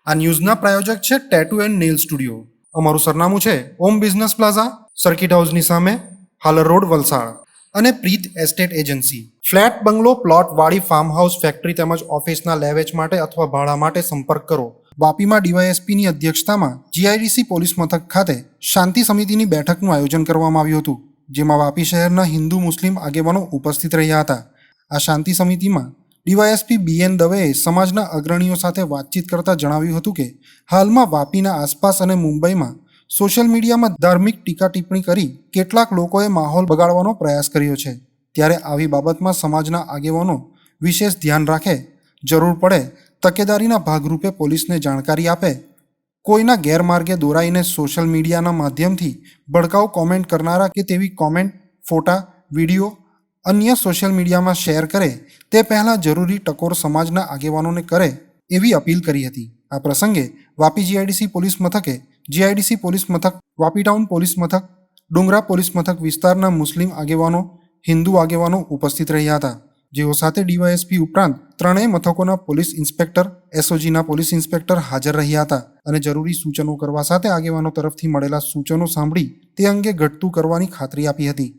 આ ન્યૂઝના પ્રાયોજક છે tattoo and nail studio. અમારું સરનામું છે ઓમ બિઝનેસ પ્લાઝા, સર્કિટ હાઉસની સામે, હાલર રોડ, વલસાડ. અને પ્રીત એસ્ટેટ એજન્સી. ફ્લેટ, બંગલો, પ્લોટ, વાડી, ફાર્મ હાઉસ, ફેક્ટરી તેમજ ઓફિસના લે વેચ માટે અથવા ભાડા માટે સંપર્ક કરો. વાપીમાં ડીવાયએસપીની અધ્યક્ષતામાં જીઆઈડીસી પોલીસ મથક ખાતે શાંતિ સમિતિની બેઠકનું આયોજન કરવામાં આવ્યું હતું, જેમાં વાપી શહેરના હિન્દુ મુસ્લિમ આગેવાનો ઉપસ્થિત રહ્યા હતા. આ શાંતિ સમિતિમાં ડીવાયએસપી BN દવેએ સમાજના અગ્રણીઓ સાથે વાતચીત કરતા જણાવ્યું હતું કે હાલમાં વાપીના આસપાસ અને મુંબઈમાં સોશિયલ મીડિયામાં ધાર્મિક ટીકા ટિપ્પણી કરી કેટલાક લોકોએ માહોલ બગાડવાનો પ્રયાસ કર્યો છે. ત્યારે આવી બાબતમાં સમાજના આગેવાનો વિશેષ ધ્યાન રાખે, જરૂર પડે તકેદારીના ભાગરૂપે પોલીસને જાણકારી આપે. કોઈના ગેરમાર્ગે દોરાઈને સોશિયલ મીડિયાના માધ્યમથી ભડકાઉ કોમેન્ટ કરનારા કે તેવી કોમેન્ટ, ફોટા, વિડીયો અન્ય સોશિયલ મીડિયામાં શેર કરે તે પહેલાં જરૂરી ટકોર સમાજના આગેવાનોને કરે એવી અપીલ કરી હતી. આ પ્રસંગે વાપી જીઆઈડીસી પોલીસ મથકે જીઆઈડીસી પોલીસ મથક, વાપી ટાઉન પોલીસ મથક, ડુંગરા પોલીસ મથક વિસ્તારના મુસ્લિમ આગેવાનો, હિન્દુ આગેવાનો ઉપસ્થિત રહ્યા હતા, જેઓ સાથે ડીવાયએસપી ઉપરાંત ત્રણેય મથકોના પોલીસ ઇન્સ્પેક્ટર, એસઓજીના પોલીસ ઇન્સ્પેક્ટર હાજર રહ્યા હતા અને જરૂરી સૂચનો કરવા સાથે આગેવાનો તરફથી મળેલા સૂચનો સાંભળી તે અંગે ઘટતું કરવાની ખાતરી આપી હતી.